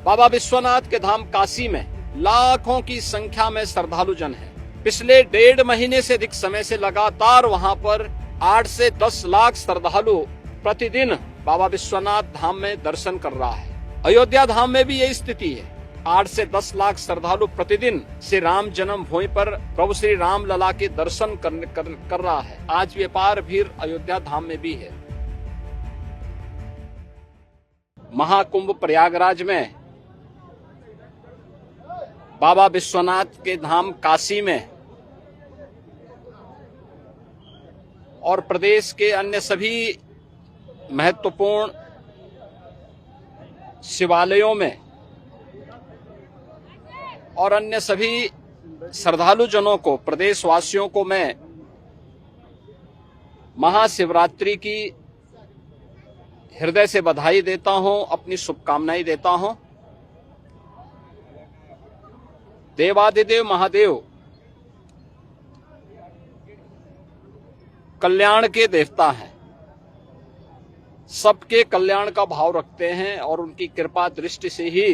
बाबा विश्वनाथ के धाम काशी में लाखों की संख्या में श्रद्धालु जन है। पिछले 1.5 महीने से अधिक समय से लगातार वहां पर 8 से 10 लाख श्रद्धालु प्रतिदिन बाबा विश्वनाथ धाम में दर्शन कर रहा है। अयोध्या धाम में भी यही स्थिति है। 8 से 10 लाख श्रद्धालु प्रतिदिन श्री राम जन्म भूमि पर प्रभु श्री राम लला के दर्शन कर रहा है। आज भी अपार भीड़ अयोध्या धाम में भी है। महाकुंभ प्रयागराज में, बाबा विश्वनाथ के धाम काशी में और प्रदेश के अन्य सभी महत्वपूर्ण शिवालयों में और अन्य सभी श्रद्धालु जनों को, प्रदेशवासियों को मैं महाशिवरात्रि की हृदय से बधाई देता हूं, अपनी शुभकामनाएं देता हूं। देवादिदेव महादेव कल्याण के देवता हैं, सबके कल्याण का भाव रखते हैं और उनकी कृपा दृष्टि से ही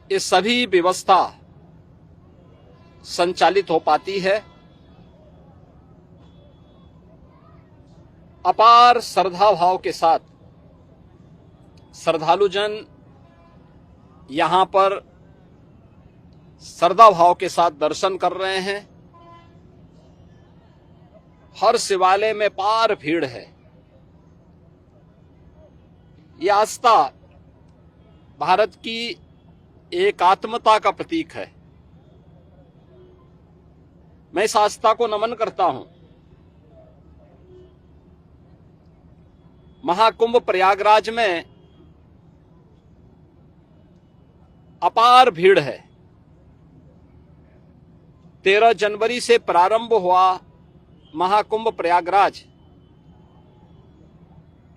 ये सभी व्यवस्था संचालित हो पाती है। अपार श्रद्धा भाव के साथ श्रद्धालु जन यहां पर श्रद्धा भाव के साथ दर्शन कर रहे हैं। हर शिवालय में पार भीड़ है। यह आस्था भारत की एकात्मता का प्रतीक है। मैं इस आस्था को नमन करता हूं। महाकुंभ प्रयागराज में अपार भीड़ है। 13 जनवरी से प्रारंभ हुआ महाकुंभ प्रयागराज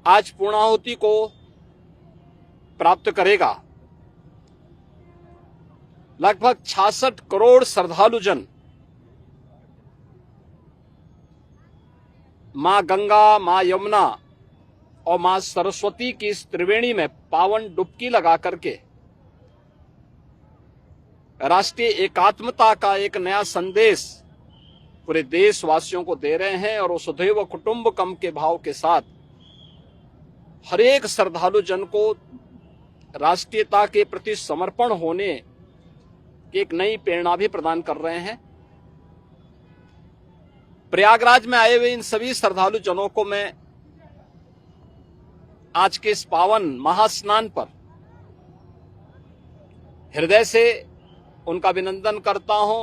आज पूर्णाहुति को प्राप्त करेगा। लगभग 66 करोड़ श्रद्धालु जन मां गंगा, मां यमुना और मां सरस्वती की इस त्रिवेणी में पावन डुबकी लगा करके राष्ट्रीय एकात्मता का एक नया संदेश पूरे देशवासियों को दे रहे हैं। और वसुधैव कुटुंबकम के भाव के साथ हर एक श्रद्धालु जन को राष्ट्रीयता के प्रति समर्पण होने की एक नई प्रेरणा भी प्रदान कर रहे हैं। प्रयागराज में आए हुए इन सभी श्रद्धालु जनों को मैं आज के इस पावन महास्नान पर हृदय से उनका अभिनंदन करता हूं,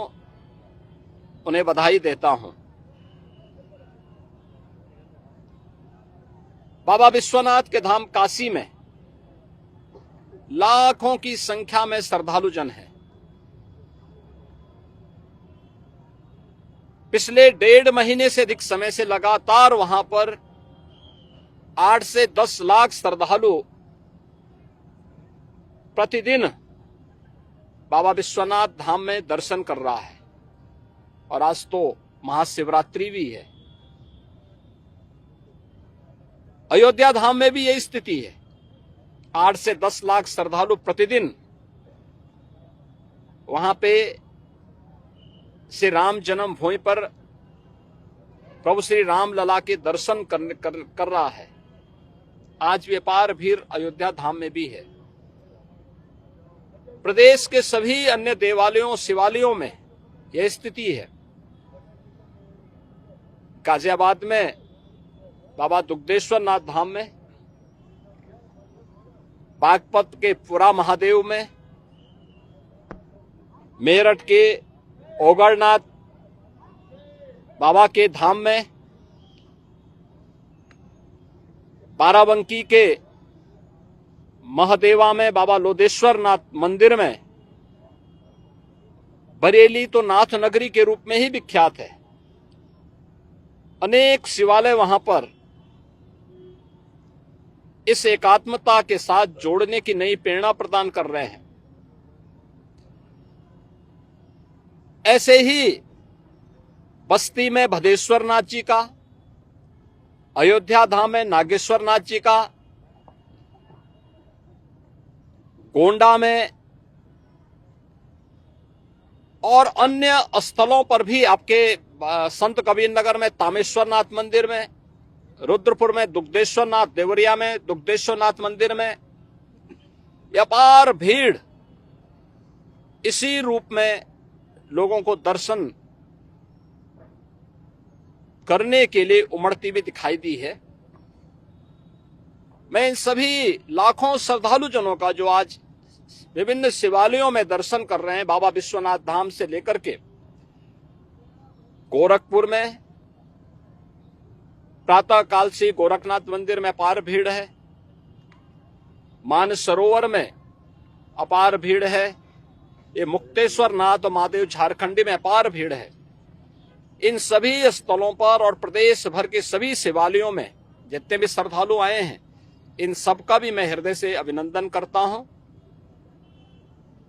उन्हें बधाई देता हूं। बाबा विश्वनाथ के धाम काशी में लाखों की संख्या में श्रद्धालु जन हैं। पिछले 1.5 महीने से अधिक समय से लगातार वहां पर 8 से 10 लाख श्रद्धालु प्रतिदिन बाबा विश्वनाथ धाम में दर्शन कर रहा है। और आज तो महाशिवरात्रि भी है। अयोध्या धाम में भी यही स्थिति है। 8 से 10 लाख श्रद्धालु प्रतिदिन वहां पे श्री राम जन्म भूमि पर प्रभु श्री राम लला के दर्शन कर रहा है। आज भी अपार भीड़ अयोध्या धाम में भी है। प्रदेश के सभी अन्य देवालयों, शिवालयों में यह स्थिति है। गाजियाबाद में बाबा दुग्धेश्वर नाथ धाम में, बागपत के पुरा महादेव में, मेरठ के ओगरनाथ बाबा के धाम में, बाराबंकी के महादेवा में बाबा लोदेश्वर नाथ मंदिर में, बरेली तो नाथ नगरी के रूप में ही विख्यात है। अनेक शिवालय वहां पर इस एकात्मता के साथ जोड़ने की नई प्रेरणा प्रदान कर रहे हैं। ऐसे ही बस्ती में भदेश्वर नाथ जी का, अयोध्या धाम में नागेश्वर नाथ जी का, गोंडा में और अन्य स्थलों पर भी आपके संत कबीर नगर में तामेश्वर नाथ मंदिर में, रुद्रपुर में दुग्धेश्वर नाथ, देवरिया में दुग्धेश्वर नाथ मंदिर में अपार भीड़ इसी रूप में लोगों को दर्शन करने के लिए उमड़ती भी दिखाई दी है। मैं इन सभी लाखों श्रद्धालु जनों का जो आज विभिन्न शिवालयों में दर्शन कर रहे हैं, बाबा विश्वनाथ धाम से लेकर के गोरखपुर में प्रातः काल से गोरखनाथ मंदिर में अपार भीड़ है, मानसरोवर में अपार भीड़ है, ये मुक्तेश्वर नाथ महादेव झारखंडी में अपार भीड़ है। इन सभी स्थलों पर और प्रदेश भर के सभी शिवालयों में जितने भी श्रद्धालु आए हैं, इन सबका भी मैं हृदय से अभिनंदन करता हूं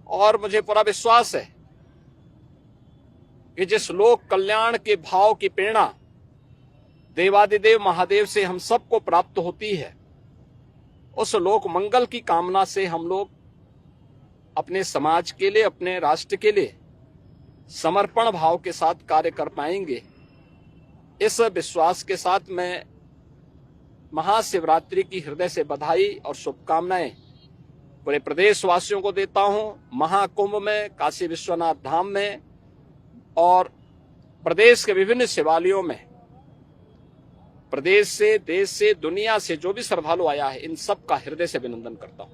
और मुझे पूरा विश्वास है कि जिस लोक कल्याण के भाव की प्रेरणा देवादिदेव महादेव से हम सबको प्राप्त होती है, उस लोक मंगल की कामना से हम लोग अपने समाज के लिए, अपने राष्ट्र के लिए समर्पण भाव के साथ कार्य कर पाएंगे। इस विश्वास के साथ मैं महाशिवरात्रि की हृदय से बधाई और शुभकामनाएं पूरे प्रदेशवासियों को देता हूं। महाकुंभ में, काशी विश्वनाथ धाम में और प्रदेश के विभिन्न शिवालयों में प्रदेश से, देश से, दुनिया से जो भी श्रद्धालु आया है, इन सब का हृदय से अभिनंदन करता हूं।